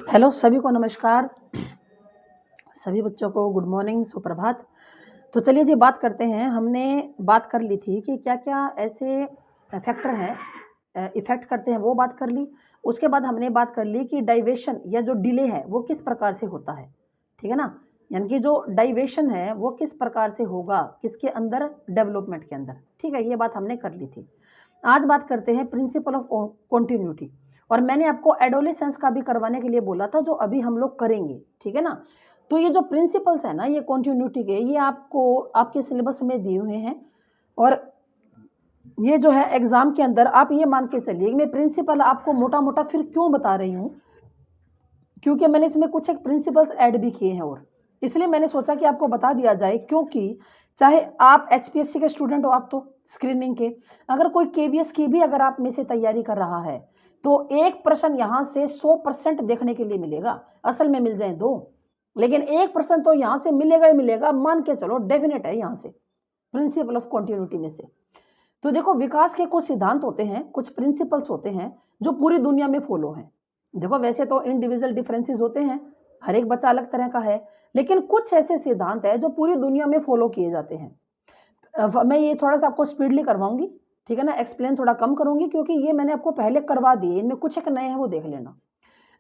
Hello सभी को नमस्कार। सभी बच्चों को गुड मॉर्निंग, सुप्रभात। तो चलिए जी बात करते हैं। हमने बात कर ली थी कि क्या-क्या ऐसे फैक्टर हैं इफ़ेक्ट करते हैं, वो बात कर ली। उसके बाद हमने बात कर ली कि डाइवेशन या जो डिले है वो किस प्रकार से होता है, ठीक है ना? यानी कि जो डाइवेशन है वो किस प्रकार से होगा, किसके अंदर? डेवलपमेंट के अंदर, ठीक है? ये बात हमने कर ली थी। आज बात करते हैं प्रिंसिपल ऑफ कॉन्टिन्यूटी। और मैंने आपको एडोलेसेंस का भी करवाने के लिए बोला था, जो अभी हम लोग करेंगे, ठीक है ना? तो ये जो प्रिंसिपल्स है ना, ये कॉन्टिन्यूटी के, ये आपको आपके सिलेबस में दिए हुए हैं। और ये जो है एग्जाम के अंदर आप ये मान के चलिए, मैं प्रिंसिपल आपको मोटा मोटा फिर क्यों बता रही हूँ, क्योंकि मैंने इसमें कुछ एक प्रिंसिपल्स ऐड भी किए हैं, और इसलिए मैंने सोचा कि आपको बता दिया जाए। क्योंकि चाहे आप एचपीएससी के स्टूडेंट हो, आप तो स्क्रीनिंग के, अगर कोई केवीएस की भी अगर आप में से तैयारी कर रहा है, तो एक प्रश्न यहाँ से 100% देखने के लिए मिलेगा। असल में मिल जाए दो, लेकिन एक प्रश्न तो यहाँ से मिलेगा ही मिलेगा, मान के चलो, डेफिनेट है यहाँ से, प्रिंसिपल ऑफ कॉन्टिन्यूटी में से। तो देखो, विकास के कुछ सिद्धांत होते हैं, कुछ प्रिंसिपल्स होते हैं जो पूरी दुनिया में फॉलो हैं। देखो, वैसे तो इंडिविजुअल डिफरेंसेस होते हैं, हर एक बच्चा अलग तरह का है, लेकिन कुछ ऐसे सिद्धांत हैं जो पूरी दुनिया में फॉलो किए जाते हैं। मैं ये थोड़ा सा आपको स्पीडली करवाऊंगी, ठीक है ना? एक्सप्लेन थोड़ा कम करूंगी, क्योंकि ये मैंने आपको पहले करवा दिए, इनमें कुछ एक नए हैं, वो देख लेना।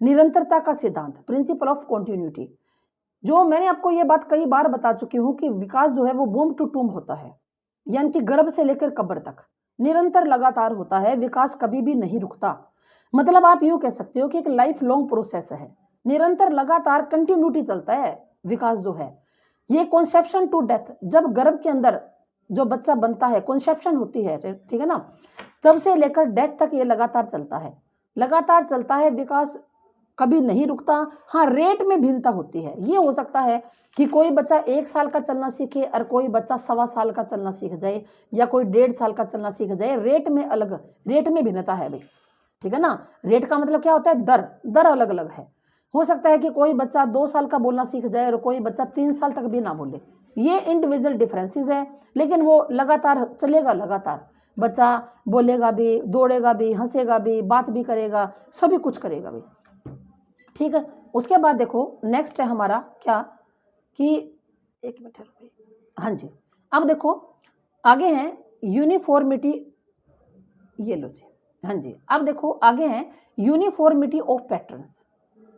निरंतरता का सिद्धांत, प्रिंसिपल ऑफ कॉन्टिन्यूटी, जो मैंने आपको ये बात कई बार बता चुकी हूँ कि विकास जो है वो बूम टू टूम होता है, यानी कि गर्भ से लेकर कब्र तक निरंतर लगातार होता है। विकास कभी भी नहीं रुकता। मतलब आप यूं कह सकते हो कि एक लाइफ लॉन्ग प्रोसेस है, निरंतर लगातार कंटिन्यूटी चलता है विकास जो है। ये कॉन्सेप्शन टू डेथ, जब गर्भ के अंदर जो बच्चा बनता है, कॉन्सेप्शन होती है, ठीक है ना, तब से लेकर डेथ तक ये लगातार चलता है, लगातार चलता है। विकास कभी नहीं रुकता। हाँ, रेट में भिन्नता होती है। ये हो सकता है कि कोई बच्चा 1 साल का चलना सीखे और कोई बच्चा 1.25 साल का चलना सीख जाए, या कोई 1.5 साल का चलना सीख जाए। रेट में अलग, रेट में भिन्नता है भाई, ठीक है ना? रेट का मतलब क्या होता है? दर, दर अलग अलग है। हो सकता है कि कोई बच्चा 2 साल का बोलना सीख जाए और कोई बच्चा 3 साल तक भी ना बोले। ये इंडिविजुअल डिफरेंसेस है, लेकिन वो लगातार चलेगा। लगातार बच्चा बोलेगा भी, दौड़ेगा भी, हंसेगा भी, बात भी करेगा, सभी कुछ करेगा भाई, ठीक है। उसके बाद देखो, नेक्स्ट है हमारा क्या, कि एक मिनट रुकिए, हाँ जी। अब देखो आगे है यूनिफॉर्मिटी, ये लो जी, हाँ जी। अब देखो आगे है uniformity of patterns,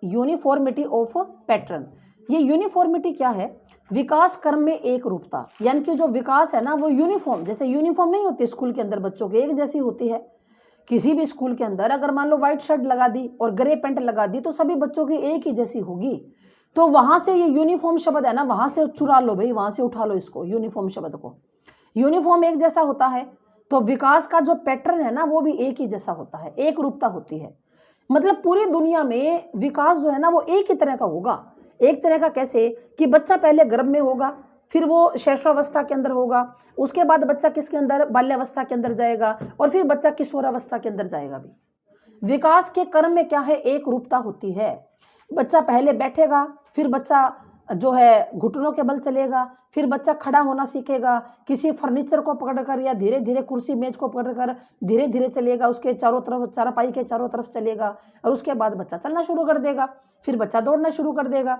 uniformity of pattern. ये यूनिफॉर्मिटी क्या है? विकास क्रम में एक रूपता, यानी कि जो विकास है ना वो यूनिफॉर्म, जैसे यूनिफॉर्म नहीं होती स्कूल के अंदर बच्चों के एक जैसी होती है। किसी भी स्कूल के अंदर अगर मान लो व्हाइट शर्ट लगा दी और ग्रे पैंट लगा दी, तो सभी बच्चों की एक ही जैसी होगी। तो वहां से ये यूनिफॉर्म शब्द है ना, वहां से चुरा लो भाई, वहां से उठा लो इसको, यूनिफॉर्म शब्द को। यूनिफॉर्म एक जैसा होता है, तो विकास का जो पैटर्न है ना वो भी एक ही जैसा होता है, एक रूपता होती है। मतलब पूरी दुनिया में विकास जो है ना वो एक ही तरह का होगा। एक तरह का कैसे? कि बच्चा पहले गर्भ में होगा, फिर वो शैशवावस्था के अंदर होगा, उसके बाद बच्चा किसके अंदर? बाल्यावस्था के अंदर जाएगा, और फिर बच्चा किशोरावस्था के अंदर जाएगा भी। विकास के क्रम में क्या है? एक रूपता होती है। बच्चा पहले बैठेगा, फिर बच्चा जो है घुटनों के बल चलेगा, फिर बच्चा खड़ा होना सीखेगा, किसी फर्नीचर को पकड़कर या धीरे धीरे कुर्सी मेज को पकड़कर धीरे धीरे चलेगा, उसके चारों तरफ, चारपाई के चारों तरफ चलेगा, और उसके बाद बच्चा चलना शुरू कर देगा, फिर बच्चा दौड़ना शुरू कर देगा।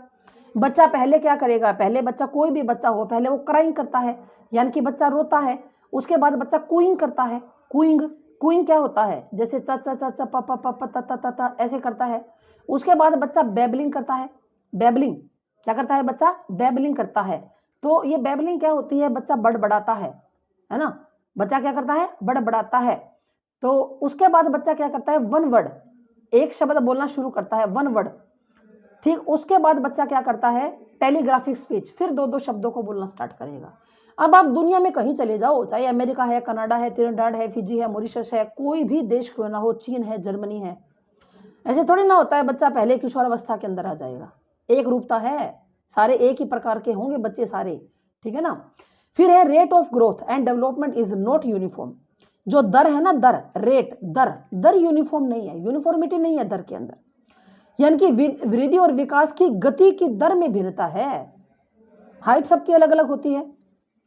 बच्चा पहले क्या करेगा? पहले बच्चा, कोई भी बच्चा हो, पहले वो क्राइंग करता है, यानी कि बच्चा रोता है। उसके बाद बच्चा कूइंग करता है। कूइंग, कूइंग क्या होता है? जैसे च च च च प प प प त त त ऐसे करता है। उसके बाद बच्चा बेबलिंग करता है। बेबलिंग क्या करता है? बच्चा बेबलिंग करता है। तो ये बेबलिंग क्या होती है? बच्चा बड़बड़ाता है ना? बच्चा क्या करता है? बड़बड़ाता है। तो उसके बाद बच्चा क्या करता है? वन वर्ड, एक शब्द बोलना शुरू करता है, वन वर्ड। ठीक, उसके बाद बच्चा क्या करता है? टेलीग्राफिक स्पीच, फिर दो दो शब्दों को बोलना स्टार्ट करेगा। अब आप दुनिया में कहीं चले जाओ, चाहे अमेरिका है, कनाडा है, त्रिनिडाद है, फिजी है, मॉरिशस है, कोई भी देश क्यों ना हो, चीन है, जर्मनी है, ऐसे थोड़ी ना होता है बच्चा पहले किशोरावस्था के अंदर आ जाएगा। एक रूपता है, सारे एक ही प्रकार के होंगे बच्चे सारे, ठीक है ना? फिर है rate of growth and development is not uniform. जो दर है ना, दर, रेट, दर, दर यूनिफॉर्म नहीं है, यूनिफॉर्मिटी नहीं है दर के अंदर। यानी कि वृद्धि और विकास की गति की दर में भिन्नता है। हाइट सबकी अलग अलग होती है,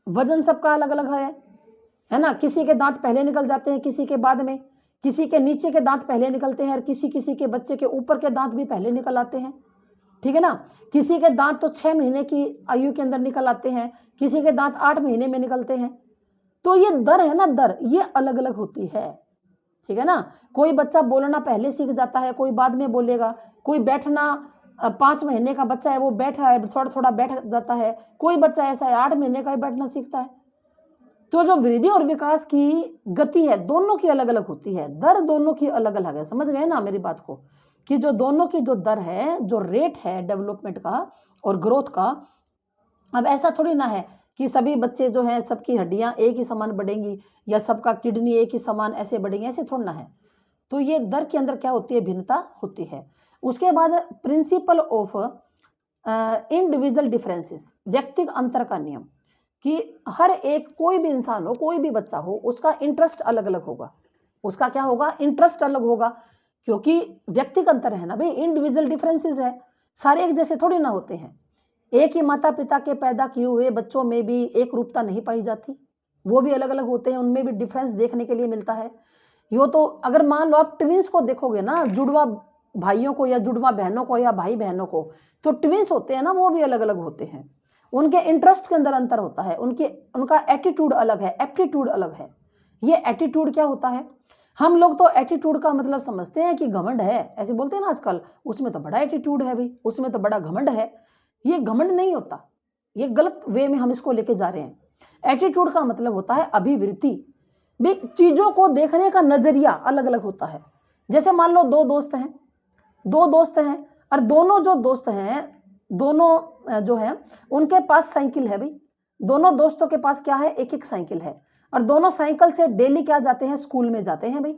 वजन सबका अलग अलग है ना? किसी के दांत पहले निकल जाते हैं, किसी के बाद में, किसी के नीचे के दांत पहले निकलते हैं और किसी किसी के बच्चे के ऊपर के दांत भी पहले निकल आते हैं, ठीक है ना। किसी के दांत तो 6 महीने की आयु के अंदर निकल आते हैं, किसी के दांत 8 महीने में निकलते हैं। तो ये दर है ना, दर ये अलग अलग होती है, ठीक है ना। कोई बच्चा बोलना पहले सीख जाता है, कोई बाद में बोलेगा। कोई बैठना 5 महीने का बच्चा है वो बैठ रहा है, थोड़ा थोड़ा बैठ जाता है। कोई बच्चा ऐसा है 8 महीने का ही बैठना सीखता है। तो जो वृद्धि और विकास की गति है दोनों की अलग अलग होती है, दर दोनों की अलग अलग है। समझ गए ना मेरी बात को, कि जो दोनों की जो दर है, जो रेट है डेवलपमेंट का और ग्रोथ का, अब ऐसा थोड़ी ना है कि सभी बच्चे जो हैं सबकी हड्डियां एक ही समान बढ़ेंगी या सबका किडनी एक ही समान ऐसे बढ़ेंगे, ऐसे थोड़ा ना है। तो ये दर के अंदर क्या होती है, भिन्नता होती है। उसके बाद प्रिंसिपल ऑफ इंडिविजुअल डिफरेंसेस, व्यक्तिगत अंतर का नियम, कि हर एक कोई भी इंसान हो, कोई भी बच्चा हो, उसका इंटरेस्ट अलग अलग होगा। उसका क्या होगा, इंटरेस्ट अलग होगा, क्योंकि व्यक्तिगत अंतर है ना भाई, इंडिविजुअल डिफरेंसेस है, सारे एक जैसे थोड़ी ना होते हैं। एक ही माता पिता के पैदा किए हुए बच्चों में भी एक रूपता नहीं पाई जाती, वो भी अलग अलग होते हैं, उनमें भी डिफरेंस देखने के लिए मिलता है। यो तो अगर मान लो आप ट्विंस को देखोगे ना, जुड़वा भाइयों को या जुड़वा बहनों को या भाई बहनों को, तो ट्विंस होते हैं ना, वो भी अलग अलग होते हैं। उनके इंटरेस्ट के अंदर अंतर होता है, उनका एटीट्यूड अलग है, एप्टीट्यूड अलग है। ये एटीट्यूड क्या होता है, हम लोग तो एटीट्यूड का मतलब समझते हैं कि घमंड है, ऐसे बोलते हैं ना आजकल, उसमें तो बड़ा एटीट्यूड है भाई, उसमें तो बड़ा घमंड है। ये घमंड नहीं होता, ये गलत वे में हम इसको लेके जा रहे हैं। एटीट्यूड का मतलब होता है अभिवृत्ति, भी चीजों को देखने का नजरिया अलग अलग होता है। जैसे मान लो दो दोस्त हैं और दोनों जो दोस्त हैं, दोनों जो है उनके पास साइकिल है भाई, दोनों दोस्तों के पास क्या है, एक एक साइकिल है, और दोनों साइकिल से डेली क्या जाते हैं, स्कूल में जाते हैं भाई,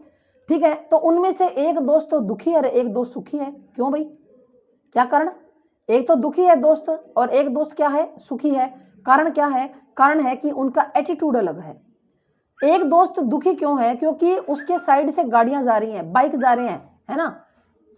ठीक है। तो उनमें से एक दोस्त तो दुखी है और एक दोस्त सुखी है, क्यों भाई, क्या कारण, एक तो दुखी है दोस्त और एक दोस्त क्या है, सुखी है। कारण क्या है, कारण है कि उनका एटीट्यूड अलग है। एक दोस्त दुखी क्यों है, क्योंकि उसके साइड से गाड़ियां जा रही हैं, बाइक जा रहे हैं, है ना।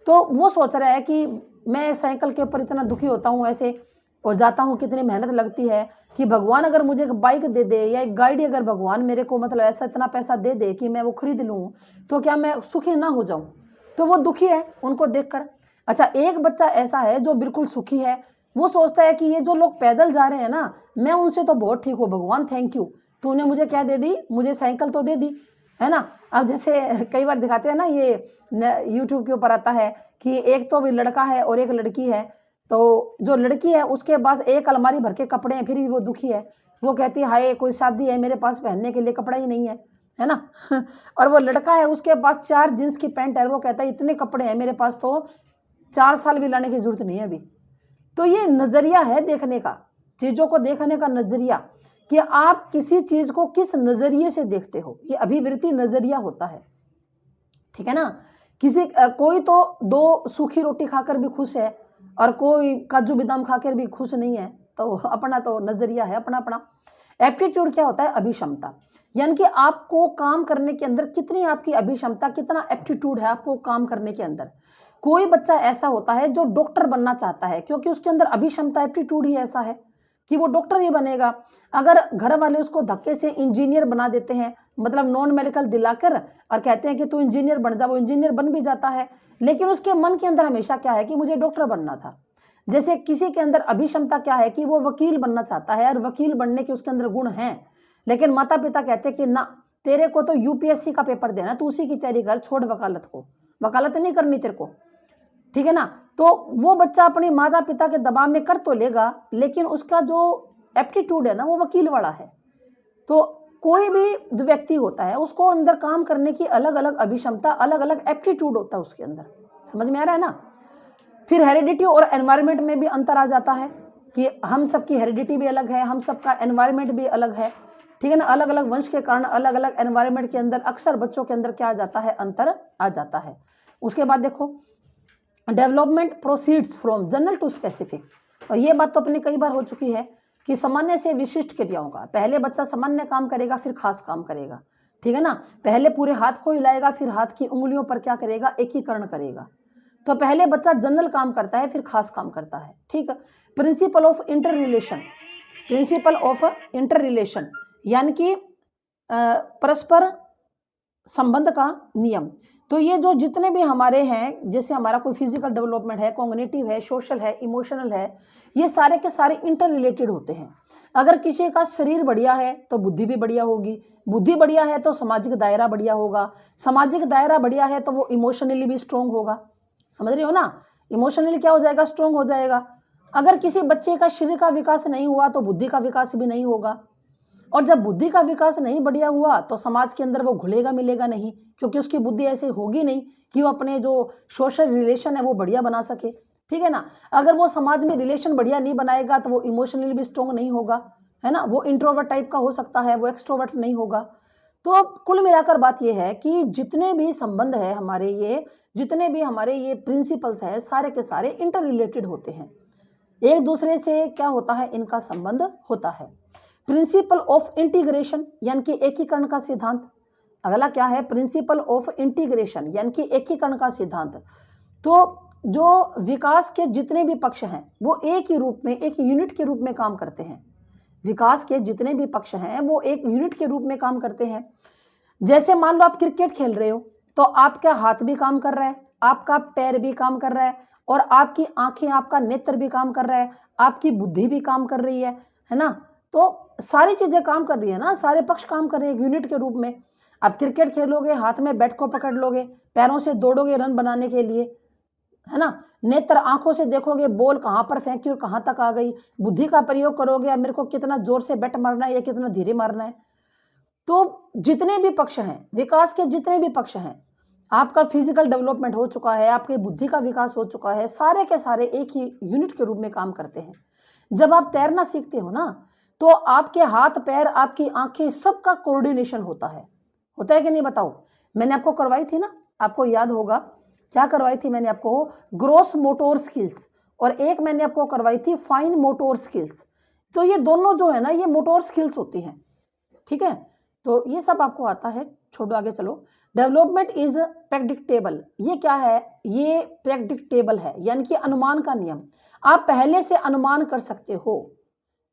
तो वो सोच रहा है कि मैं साइकिल के ऊपर इतना दुखी होता हूँ ऐसे और जाता हूँ, कितनी मेहनत लगती है, कि भगवान अगर मुझे एक बाइक दे दे या एक गाड़ी, अगर भगवान मेरे को मतलब ऐसा इतना पैसा दे दे कि मैं वो खरीद लूँ, तो क्या मैं सुखी ना हो जाऊँ। तो वो दुखी है उनको देखकर। अच्छा, एक बच्चा ऐसा है जो बिल्कुल सुखी है, वो सोचता है कि ये जो लोग पैदल जा रहे हैं ना, मैं उनसे तो बहुत ठीक हूँ, भगवान थैंक यू, तूने मुझे क्या दे दी, मुझे साइकिल तो दे दी, है ना। अब जैसे कई बार दिखाते हैं ना, ये यूट्यूब के ऊपर आता है कि एक तो भी लड़का है और एक लड़की है, तो जो लड़की है उसके पास एक अलमारी भर के कपड़े हैं, फिर भी वो दुखी है। वो कहती है हाय कोई शादी है, मेरे पास पहनने के लिए कपड़ा ही नहीं है ना। और वो लड़का है उसके पास 4 जींस की पैंट है, वो कहता है इतने कपड़े हैं मेरे पास तो 4 साल भी लाने की जरूरत नहीं है अभी। तो ये नजरिया है देखने का, चीजों को देखने का नजरिया, कि आप किसी चीज को किस नजरिए से देखते हो, ये अभिवृत्ति नजरिया होता है, ठीक है ना। कोई तो 2 सूखी रोटी खाकर भी खुश है और कोई काजू बादाम खाकर भी खुश नहीं है, तो अपना तो नजरिया है अपना अपना। एप्टीट्यूड क्या होता है, अभिक्षमता, यानी कि आपको काम करने के अंदर कितनी आपकी अभिक्षमता, कितना एप्टीट्यूड है आपको काम करने के अंदर। कोई बच्चा ऐसा होता है जो डॉक्टर बनना चाहता है, क्योंकि उसके अंदर अभिक्षमता, एप्टीट्यूड ही ऐसा है कि वो डॉक्टर ही बनेगा। अगर घर वाले उसको धक्के से इंजीनियर बना देते हैं, मतलब नॉन मेडिकल दिलाकर, और कहते हैं कि तू इंजीनियर बन जा, वो इंजीनियर बन भी जाता है, लेकिन उसके मन के अंदर हमेशा क्या है कि मुझे डॉक्टर बनना था। जैसे किसी के अंदर अभिक्षमता क्या है कि वो वकील बनना चाहता है और वकील बनने के उसके अंदर गुण हैं, लेकिन माता पिता कहते हैं कि ना, तेरे को तो यूपीएससी का पेपर देना, तू उसी की तैयारी कर, छोड़ वकालत को, वकालत नहीं करनी तेरे को, ठीक है ना। तो वो बच्चा अपने माता पिता के दबाव में कर तो लेगा, लेकिन उसका जो एप्टीट्यूड है ना वो वकील वाला है। तो कोई भी जो व्यक्ति होता है उसको अंदर काम करने की अलग अलग अभिक्षमता, अलग अलग एप्टीट्यूड होता है उसके अंदर, समझ में आ रहा है ना। फिर हेरिडिटी और एनवायरनमेंट में भी अंतर आ जाता है, कि हम सबकी हेरिडिटी भी अलग है, हम सबका एनवायरनमेंट भी अलग है, ठीक है ना। अलग अलग वंश के कारण अलग अलग एनवायरनमेंट के अंदर अक्सर बच्चों के अंदर क्या आ जाता है, अंतर आ जाता है। उसके बाद देखो, development proceeds from general to specific, और ये बात तो अपनी कई बार हो चुकी है कि सामान्य से विशिष्ट क्रियाओं का, पहले बच्चा सामान्य काम करेगा फिर खास काम करेगा, ठीक है ना। पहले पूरे हाथ को हिलाएगा फिर हाथ की उंगलियों पर क्या करेगा, एकीकरण करेगा। तो पहले बच्चा जनरल काम करता है फिर खास काम करता है, ठीक है। Principle of inter relation, principle of inter relation, यानी कि परस्पर संबंध का नियम। तो ये जो जितने भी हमारे हैं, जैसे हमारा कोई फिजिकल डेवलपमेंट है, कॉग्निटिव है, सोशल है, इमोशनल है, ये सारे के सारे इंटर रिलेटेड होते हैं। अगर किसी का शरीर बढ़िया है तो बुद्धि भी बढ़िया होगी, बुद्धि बढ़िया है तो सामाजिक दायरा बढ़िया होगा, सामाजिक दायरा बढ़िया है तो वो इमोशनली भी स्ट्रोंग होगा। समझ रहे हो ना, इमोशनली क्या हो जाएगा, स्ट्रोंग हो जाएगा। अगर किसी बच्चे का शरीर का विकास नहीं हुआ तो बुद्धि का विकास भी नहीं होगा, और जब बुद्धि का विकास नहीं बढ़िया हुआ तो समाज के अंदर वो घुलेगा मिलेगा नहीं, क्योंकि उसकी बुद्धि ऐसे होगी नहीं कि वो अपने जो सोशल रिलेशन है वो बढ़िया बना सके। ठीक है ना, अगर वो समाज में रिलेशन बढ़िया नहीं बनाएगा तो वो इमोशनली भी स्ट्रोंग नहीं होगा, है ना, वो इंट्रोवर्ट टाइप का हो सकता है, वो एक्सट्रोवर्ट नहीं होगा। तो अब कुल मिलाकर बात ये है कि जितने भी संबंध है हमारे, ये जितने भी हमारे ये प्रिंसिपल्स है, सारे के सारे इंटर रिलेटेड होते हैं, एक दूसरे से क्या होता है, इनका संबंध होता है। प्रिंसिपल ऑफ इंटीग्रेशन यानी कि एकीकरण का सिद्धांत। अगला क्या है, प्रिंसिपल ऑफ इंटीग्रेशन यानी कि एकीकरण का सिद्धांत। तो जो विकास के जितने भी पक्ष हैं वो एक ही रूप में, एक यूनिट के रूप में काम करते हैं। विकास के जितने भी पक्ष हैं वो एक यूनिट के रूप में काम करते हैं। जैसे मान लो आप क्रिकेट खेल रहे हो तो आपका हाथ भी काम कर रहा है, आपका पैर भी काम कर रहा है, और आपकी आंखें, आपका नेत्र भी काम कर रहा है, आपकी बुद्धि भी काम कर रही है ना। तो सारी चीजें काम कर रही है ना, सारे पक्ष काम कर रहे हैं एक यूनिट के रूप में। आप क्रिकेट खेलोगे, हाथ में बैट को पकड़ लोगे, पैरों से दौड़ोगे रन बनाने के लिए, है ना, नेत्र आंखों से देखोगे बॉल कहां पर फेंकी और कहां तक आ गई, बुद्धि का प्रयोग करोगे, अब मेरे को कितना जोर से बैट मारना है या कितना धीरे मारना है। तो जितने भी पक्ष हैं, विकास के जितने भी पक्ष हैं, आपका फिजिकल डेवलपमेंट हो चुका है, आपकी बुद्धि का विकास हो चुका है, सारे के सारे एक ही यूनिट के रूप में काम करते हैं। जब आप तैरना सीखते हो ना तो आपके हाथ पैर, आपकी आंखें, सबका कोऑर्डिनेशन होता है कि नहीं बताओ। मैंने आपको करवाई थी ना, आपको याद होगा क्या करवाई थी मैंने आपको, ग्रोस मोटोर स्किल्स, और एक मैंने आपको करवाई थी फाइन मोटोर स्किल्स। तो ये दोनों जो है ना, ये मोटोर स्किल्स होती हैं। ठीक है, तो ये सब आपको आता है, छोड़ो आगे चलो। डेवलपमेंट इज प्रेडिक्टेबल, ये क्या है, ये प्रेडिक्टेबल है यानी कि अनुमान का नियम। आप पहले से अनुमान कर सकते हो,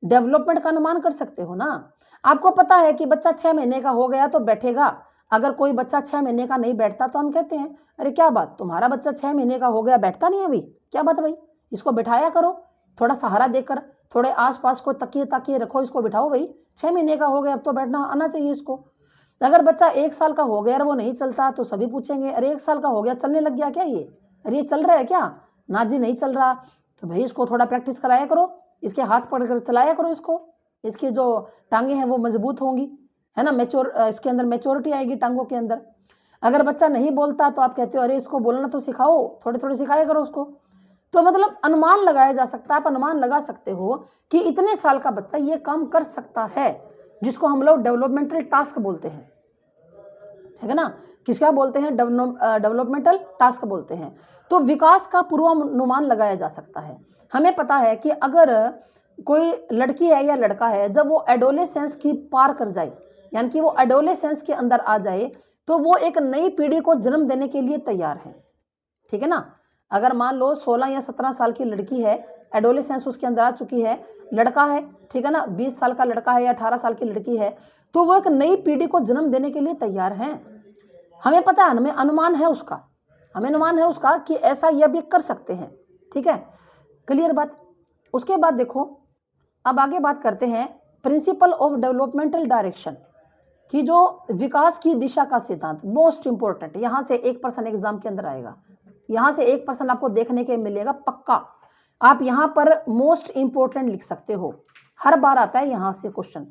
डेवलपमेंट का अनुमान कर सकते हो ना। आपको पता है कि बच्चा 6 महीने का हो गया तो बैठेगा। अगर कोई बच्चा 6 महीने का नहीं बैठता तो हम कहते हैं अरे क्या बात, तुम्हारा बच्चा 6 महीने का हो गया बैठता नहीं अभी, क्या बात भाई, इसको बिठाया करो, थोड़ा सहारा देकर, थोड़े आसपास को तकिए तकिए रखो, इसको बिठाओ भाई, 6 महीने का हो गया अब तो बैठना आना चाहिए इसको। अगर बच्चा 1 साल का हो गया और वो नहीं चलता तो सभी पूछेंगे अरे 1 साल का हो गया चलने लग गया क्या ये, अरे ये चल रहा है क्या, ना जी नहीं चल रहा। तो भाई इसको थोड़ा प्रैक्टिस कराया करो, इसके हाथ पकड़कर चलाया करो इसको, इसकी जो टांगे हैं वो मजबूत होंगी, है ना, इसके अंदर मैच्योरिटी आएगी टांगों के अंदर। अगर बच्चा नहीं बोलता तो आप कहते हो अरे इसको बोलना तो सिखाओ, थोड़े थोड़े सिखाया करो उसको। तो मतलब अनुमान लगाया जा सकता है, आप अनुमान लगा सकते हो कि इतने साल का बच्चा ये काम कर सकता है, जिसको हम लोग डेवलपमेंटल टास्क बोलते हैं। ठीक है ना, किसका बोलते हैं, डेवलपमेंटल टास्क बोलते हैं। तो विकास का पूर्वानुमान लगाया जा सकता है। हमें पता है कि अगर कोई लड़की है या लड़का है, जब वो एडोलेसेंस की पार कर जाए, यानी कि वो एडोलेसेंस के अंदर आ जाए, तो वो एक नई पीढ़ी को जन्म देने के लिए तैयार है। ठीक है ना, अगर मान लो 16 या 17 साल की लड़की है, एडोलेसेंस उसके अंदर आ चुकी है, लड़का है, ठीक है ना, 20 साल का लड़का है या 18 साल की लड़की है, तो वो एक नई पीढ़ी को जन्म देने के लिए तैयार हैं। हमें पता है, हमें अनुमान है उसका, हमें अनुमान है उसका कि ऐसा ये भी कर सकते हैं। ठीक है, क्लियर बात। उसके बाद देखो, अब आगे बात करते हैं प्रिंसिपल ऑफ डेवलपमेंटल डायरेक्शन की, जो विकास की दिशा का सिद्धांत, मोस्ट इंपोर्टेंट, यहां से 1% एग्जाम के अंदर आएगा, यहां से 1% आपको देखने के मिलेगा पक्का। आप यहां पर मोस्ट इंपोर्टेंट लिख सकते हो, हर बार आता है यहां से क्वेश्चन।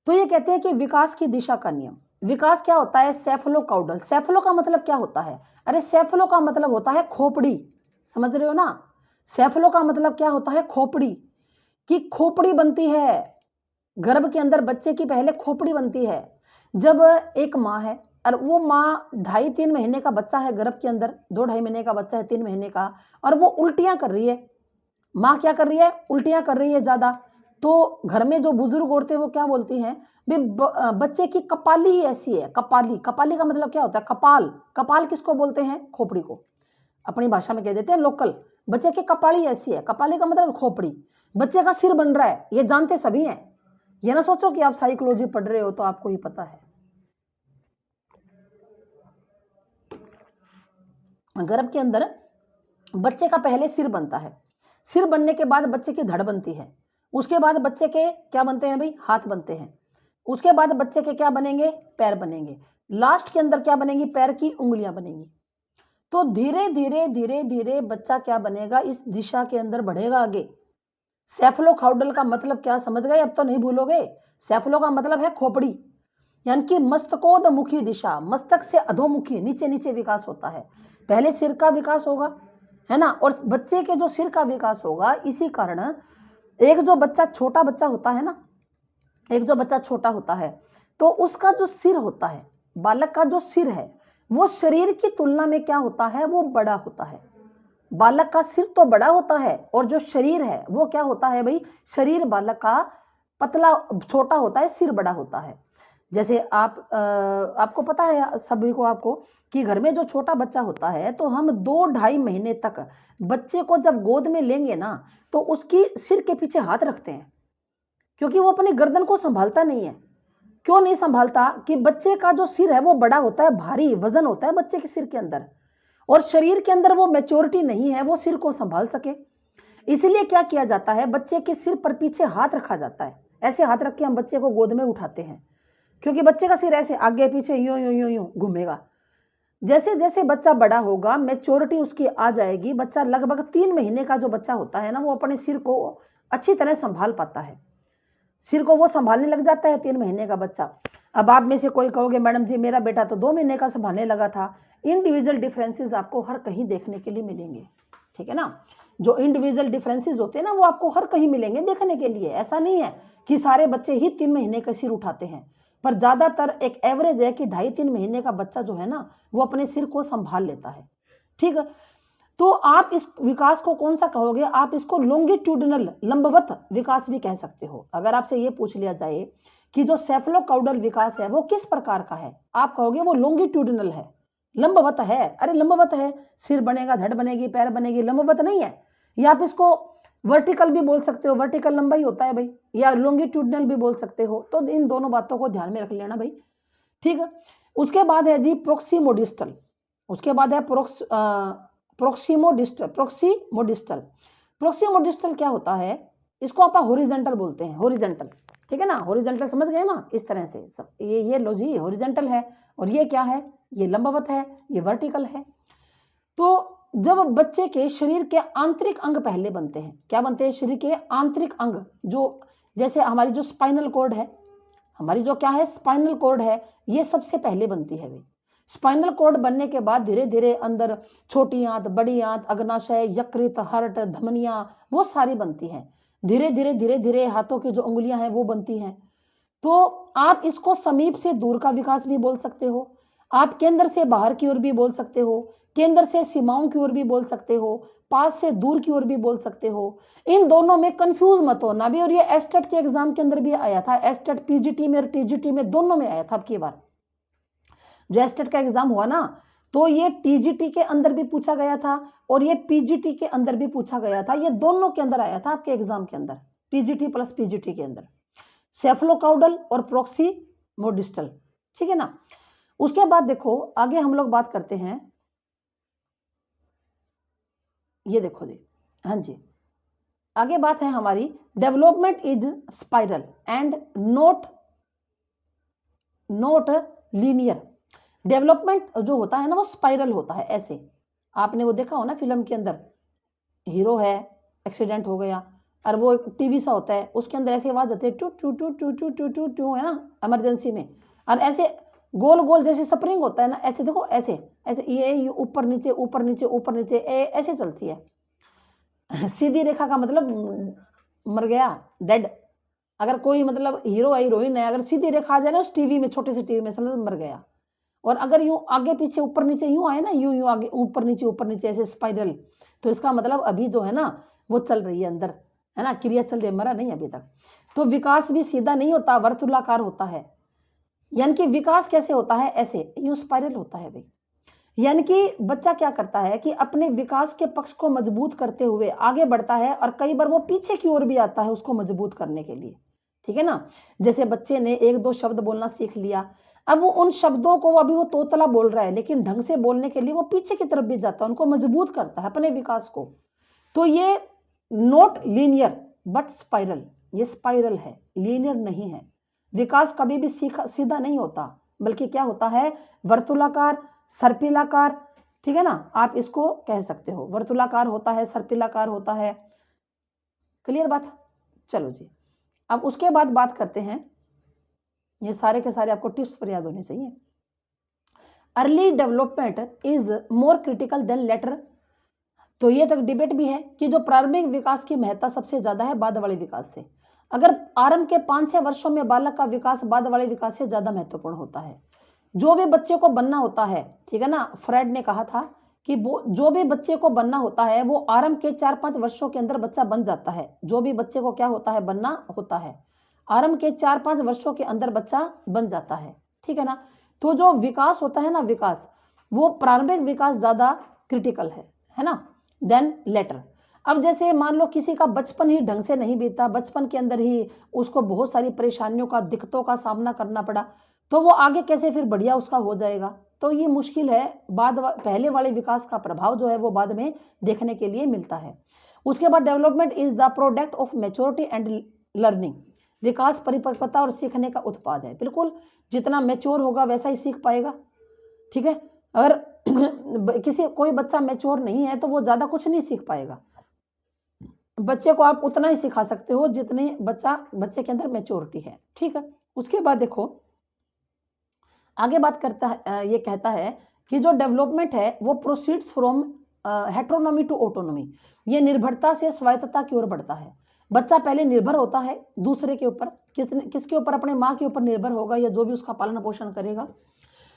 तो ये कहते हैं कि विकास की दिशा का नियम। विकास क्या होता है, सेफलोकाउडल, सेफलो का मतलब क्या होता है, अरे सेफलो का मतलब होता है खोपड़ी, समझ रहे हो ना, सेफलो का मतलब क्या होता है, खोपड़ी, कि खोपड़ी बनती है गर्भ के अंदर, बच्चे की पहले खोपड़ी बनती है। जब एक माँ है और वो माँ 2.5-3 महीने का बच्चा है गर्भ के अंदर, 2-2.5 महीने का बच्चा है, 3 महीने का, और वो उल्टियां कर रही है, माँ क्या कर रही है, उल्टियां कर रही है ज्यादा, तो घर में जो बुजुर्ग औरतें वो क्या बोलती हैं, बच्चे की कपाली ही ऐसी है, कपाली, कपाली का मतलब क्या होता है, कपाल, कपाल किसको बोलते हैं, खोपड़ी को, अपनी भाषा में कह देते हैं लोकल, बच्चे की कपाली ऐसी है, कपाली का मतलब खोपड़ी, बच्चे का सिर बन रहा है, ये जानते सभी हैं। ये ना सोचो कि आप साइकोलॉजी पढ़ रहे हो तो आपको ही पता है। गर्भ के अंदर बच्चे का पहले सिर बनता है, सिर बनने के बाद बच्चे की धड़ बनती है, उसके बाद बच्चे के क्या बनते हैं भाई, हाथ बनते हैं, उसके बाद बच्चे के क्या बनेंगे, पैर बनेंगे, लास्ट के अंदर क्या बनेंगी, पैर की उंगलियां बनेंगी। तो धीरे धीरे धीरे धीरे बच्चा क्या बनेगा, इस दिशा के अंदर बढ़ेगा आगे। सेफलोकाउडल का मतलब क्या समझ गए, अब तो नहीं भूलोगे। सेफलो का मतलब है खोपड़ी, यानी कि मस्तकोदमुखी दिशा, मस्तक से अधोमुखी नीचे नीचे विकास होता है। पहले सिर का विकास होगा, है ना, और बच्चे के जो सिर का विकास होगा, इसी कारण एक जो बच्चा छोटा बच्चा होता है ना, एक जो बच्चा छोटा होता है तो उसका जो सिर होता है, बालक का जो सिर है, वो शरीर की तुलना में क्या होता है, वो बड़ा होता है। बालक का सिर तो बड़ा होता है और जो शरीर है वो क्या होता है भाई, शरीर बालक का पतला छोटा होता है, सिर बड़ा होता है। जैसे आपको पता है सभी को, आपको कि घर में जो छोटा बच्चा होता है तो हम 2-2.5 महीने तक बच्चे को जब गोद में लेंगे ना तो उसकी सिर के पीछे हाथ रखते हैं, क्योंकि वो अपनी गर्दन को संभालता नहीं है। क्यों नहीं संभालता, कि बच्चे का जो सिर है वो बड़ा होता है, भारी वजन होता है बच्चे के सिर के अंदर, और शरीर के अंदर वो मैच्योरिटी नहीं है वो सिर को संभाल सके। इसलिए क्या किया जाता है, बच्चे के सिर पर पीछे हाथ रखा जाता है, ऐसे हाथ रख के हम बच्चे को गोद में उठाते हैं, क्योंकि बच्चे का सिर ऐसे आगे पीछे यूं यूं यूं यूं घूमेगा। जैसे जैसे बच्चा बड़ा होगा, मैच्योरिटी उसकी आ जाएगी, बच्चा लगभग 3 महीने का जो बच्चा होता है ना, वो अपने सिर को अच्छी तरह संभाल पाता है, सिर को वो संभालने लग जाता है 3 महीने का बच्चा। अब आप में से कोई कहोगे मैडम जी मेरा बेटा तो 2 महीने का संभालने लगा था। इंडिविजुअल डिफरेंसेस आपको हर कहीं देखने के लिए मिलेंगे, ठीक है ना। जो इंडिविजुअल डिफरेंसेस होते हैं ना वो आपको हर कहीं मिलेंगे देखने के लिए। ऐसा नहीं है कि सारे बच्चे ही 3 महीने का सिर उठाते हैं, पर ज्यादातर एक एवरेज है कि 2.5-3 महीने का बच्चा जो है ना वो अपने सिर को संभाल लेता है, ठीक है। तो आप इस विकास को कौन सा कहोगे, आप इसको लॉन्गिट्यूडिनल लंबवत विकास भी कह सकते हो। अगर आपसे ये पूछ लिया जाए कि जो सेफलोकाउडल विकास है वो किस प्रकार का है, आप कहोगे वो लॉन्गिट्यूडिनल है, लंबवत है। अरे लंबवत है, सिर बनेगा, धड़ बनेगी, पैर बनेगी, लंबवत नहीं है। या आप इसको वर्टिकल भी बोल सकते हो, वर्टिकल लंबाई होता है भाई, या लॉन्गिट्यूडिनल भी बोल सकते हो। तो इन दोनों बातों को ध्यान में रख लेना भाई, ठीक है। उसके बाद है जी प्रोक्सीमोडिस्टल, उसके बाद है प्रोक्सीमोडिस्टल। प्रोक्सीमोडिस्टल क्या होता है, इसको आप हॉरिजॉन्टल बोलते हैं, हॉरिजॉन्टल, ठीक है ना। हॉरिजॉन्टल समझ गए ना, इस तरह से सब ये लो जी, हॉरिजॉन्टल है, और ये क्या है, ये लंबवत है, ये वर्टिकल है। तो जब बच्चे के शरीर के आंतरिक अंग पहले बनते हैं, क्या बनते हैं, शरीर के आंतरिक अंग, जो जैसे हमारी जो स्पाइनल कॉर्ड है, हमारी जो क्या है स्पाइनल कॉर्ड है, ये सबसे पहले बनती है भाई। स्पाइनल कॉर्ड बनने के बाद धीरे धीरे अंदर छोटी आंत, बड़ी आंत, अग्नाशय, यकृत, हार्ट, धमनियां, वो सारी बनती हैं। धीरे धीरे धीरे धीरे हाथों की जो उंगलियां हैं वो बनती हैं। तो आप इसको समीप से दूर का विकास भी बोल सकते हो, आप केंद्र से बाहर की ओर भी बोल सकते हो, केंद्र से सीमाओं की ओर भी बोल सकते हो, पास से दूर की ओर भी बोल सकते हो। इन दोनों में कंफ्यूज मत होना भी। और ये एस्टेट के एग्जाम के अंदर भी आया था, एस्टेट पीजीटी में और टीजीटी में दोनों में आया था। अब की बार जो एस्टेट का एग्जाम हुआ ना, तो ये टीजीटी के अंदर भी पूछा गया था और ये पीजीटी के अंदर भी पूछा गया था, ये दोनों के अंदर आया था आपके एग्जाम के अंदर, टीजीटी प्लस पीजीटी के अंदर, सेफलोकाउडल और प्रोक्सीमोडिस्टल, ठीक है ना। उसके बाद देखो आगे हम लोग बात करते हैं, ये देखो जी, हाँ जी, आगे बात है हमारी development is spiral and note linear. Development जो होता है ना वो स्पाइरल होता है, ऐसे आपने वो देखा हो ना फिल्म के अंदर, हीरो है, एक्सीडेंट हो गया और वो टीवी सा होता है, उसके अंदर ऐसी आवाज आती है टू टू टू टू टू टू टू टू, है ना, इमरजेंसी में, और ऐसे गोल गोल जैसे स्प्रिंग होता है ना, ऐसे देखो, ऐसे ऐसे ये ऊपर नीचे ऊपर नीचे ऊपर नीचे ऐसे चलती है। सीधी रेखा का मतलब मर गया, डेड। अगर कोई मतलब हीरो है, हीरोइन है, अगर सीधी रेखा आ जाए ना उस टीवी में, छोटे से टीवी में, समझ मर गया। और अगर यूं आगे पीछे ऊपर नीचे यूं आए ना, यूं यूं आगे ऊपर नीचे ऐसे स्पाइरल, तो इसका मतलब अभी जो है ना वो चल रही है अंदर, है ना, क्रिया चल रही है, मरा नहीं अभी तक। तो विकास भी सीधा नहीं होता, वर्तुलाकार होता है। यानी कि विकास कैसे होता है, ऐसे यूं स्पाइरल होता है भाई। यानी कि बच्चा क्या करता है कि अपने विकास के पक्ष को मजबूत करते हुए आगे बढ़ता है, और कई बार वो पीछे की ओर भी आता है उसको मजबूत करने के लिए, ठीक है ना। जैसे बच्चे ने 1-2 शब्द बोलना सीख लिया, अब वो उन शब्दों को अभी वो तोतला बोल रहा है, लेकिन ढंग से बोलने के लिए वो पीछे की तरफ भी जाता है, उनको मजबूत करता है अपने विकास को। तो ये नॉट लीनियर बट स्पाइरल, ये स्पाइरल है, लीनियर नहीं है। विकास कभी भी सीधा नहीं होता, बल्कि क्या होता है, वर्तुलाकार, सर्पिलाकार, ठीक है ना, आप इसको कह सकते हो, वर्तुलाकार होता है, सर्पिलाकार होता है। क्लियर बात? चलो जी, अब उसके बाद बात करते हैं, ये सारे के सारे आपको टिप्स पर याद होने चाहिए। Early development is more critical than later. तो ये तो एक डिबेट भी है कि जो प्रारंभिक विकास की महत्ता सबसे ज्यादा है बाद वाले विकास से। अगर आरंभ के 5-6 वर्षों में बालक का विकास बाद वाले विकास से ज्यादा महत्वपूर्ण होता है। जो भी बच्चे को बनना होता है, ठीक है ना, फ्रेड ने कहा था कि वो जो भी बच्चे को बनना होता है वो आरंभ के 4-5 वर्षों के अंदर बच्चा बन जाता है। जो भी बच्चे को क्या होता है, बनना होता है, आरंभ के 4-5 वर्षों के अंदर बच्चा बन जाता है, ठीक है ना। तो जो विकास होता है ना, विकास, वो प्रारंभिक विकास ज्यादा क्रिटिकल है ना, देन लेटर। अब जैसे मान लो किसी का बचपन ही ढंग से नहीं बीता, बचपन के अंदर ही उसको बहुत सारी परेशानियों का, दिक्कतों का सामना करना पड़ा, तो वो आगे कैसे फिर बढ़िया उसका हो जाएगा। तो ये मुश्किल है, पहले वाले विकास का प्रभाव जो है वो बाद में देखने के लिए मिलता है। उसके बाद development is the product of maturity and learning. विकास परिपक्वता और सीखने का उत्पाद है। बिल्कुल, जितना मैच्योर होगा वैसा ही सीख पाएगा, ठीक है। अगर कोई बच्चा मैच्योर नहीं है तो वो ज्यादा कुछ नहीं सीख पाएगा। बच्चे को आप उतना ही सिखा सकते हो जितने बच्चे के अंदर मैच्योरिटी है, ठीक है। उसके बाद देखो आगे बात करता है, ये कहता है कि जो डेवलपमेंट है वो प्रोसीड्स फ्रॉम हेट्रोनॉमी टू ऑटोनॉमी। ये निर्भरता से स्वायत्तता की ओर बढ़ता है। बच्चा पहले निर्भर होता है दूसरे के ऊपर, किसके ऊपर, अपने माँ के ऊपर निर्भर होगा या जो भी उसका पालन पोषण करेगा।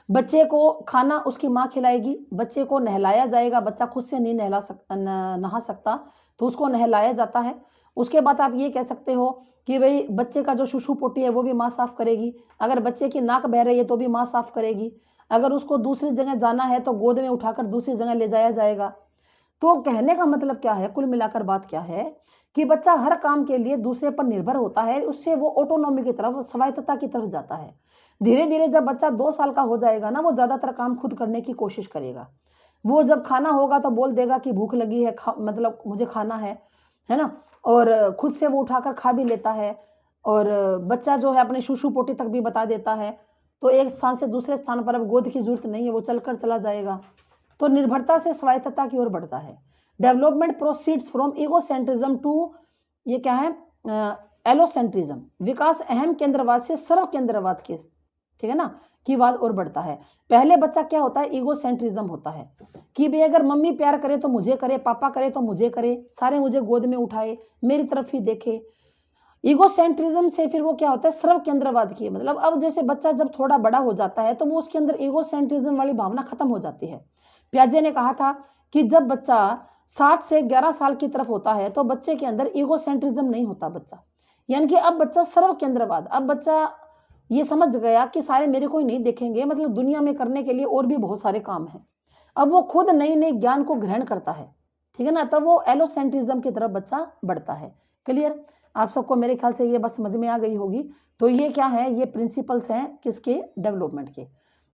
बच्चे को खाना उसकी माँ खिलाएगी, बच्चे को नहलाया जाएगा, बच्चा खुद से नहीं नहा सकता तो उसको नहलाया जाता है। उसके बाद आप ये कह सकते हो कि भाई बच्चे का जो शुशु पोटी है वो भी माँ साफ करेगी, अगर बच्चे की नाक बह रही है तो भी माँ साफ करेगी, अगर उसको दूसरी जगह जाना है तो गोद में उठाकर दूसरी जगह ले जाया जाएगा। तो कहने का मतलब क्या है, कुल मिलाकर बात क्या है कि बच्चा हर काम के लिए दूसरे पर निर्भर होता है, उससे वो ऑटोनॉमी की तरफ, स्वायत्तता की तरफ जाता है। धीरे धीरे जब बच्चा 2 साल का हो जाएगा ना, वो ज्यादातर काम खुद करने की कोशिश करेगा। वो जब खाना होगा तो बोल देगा कि भूख लगी है, मतलब मुझे खाना है ना, और खुद से वो उठाकर खा भी लेता है। और बच्चा जो है अपने शुशु पोटी तक भी बता देता है, तो एक स्थान से दूसरे स्थान पर अब गोद की जरूरत नहीं है, वो चलकर चला जाएगा। तो निर्भरता से स्वायत्तता की ओर बढ़ता है। Development proceeds from egocentrism to, ये क्या है, एलोसेंट्रिज्म। विकास अहम केंद्रवाद से सर्व केंद्रवाद के, ठीक है ना, की वाद और बढ़ता है। पहले बच्चा क्या होता है, ईगोसेंट्रिज्म होता है कि भाई अगर मम्मी प्यार करे तो मुझे करे, पापा करे तो मुझे करे, सारे मुझे गोद में उठाए, मेरी तरफ ही देखे। ईगोसेंट्रिज्म से फिर वो क्या होता है, सर्व केंद्रवाद की, मतलब अब जैसे बच्चा जब थोड़ा बड़ा हो जाता है तो वो उसके अंदर ईगोसेंट्रिज्म वाली भावना खत्म हो जाती है। प्याजे ने कहा था कि जब बच्चा 7 से 11 साल की तरफ होता है तो बच्चे के अंदर ईगोसेंट्रिज्म नहीं होता बच्चा, यानी कि अब बच्चा सर्व केंद्रवाद, अब बच्चा ये समझ गया कि सारे मेरे को ही नहीं देखेंगे, मतलब दुनिया में करने के लिए और भी बहुत सारे काम हैं। अब वो खुद नई नई ज्ञान को ग्रहण करता है, ठीक है ना, तब वो एलोसेंट्रिज्म की तरफ बच्चा बढ़ता है। क्लियर? आप सबको मेरे ख्याल से ये बस समझ में आ गई होगी। तो ये क्या है, ये प्रिंसिपल्स हैं किसके, डेवलपमेंट के।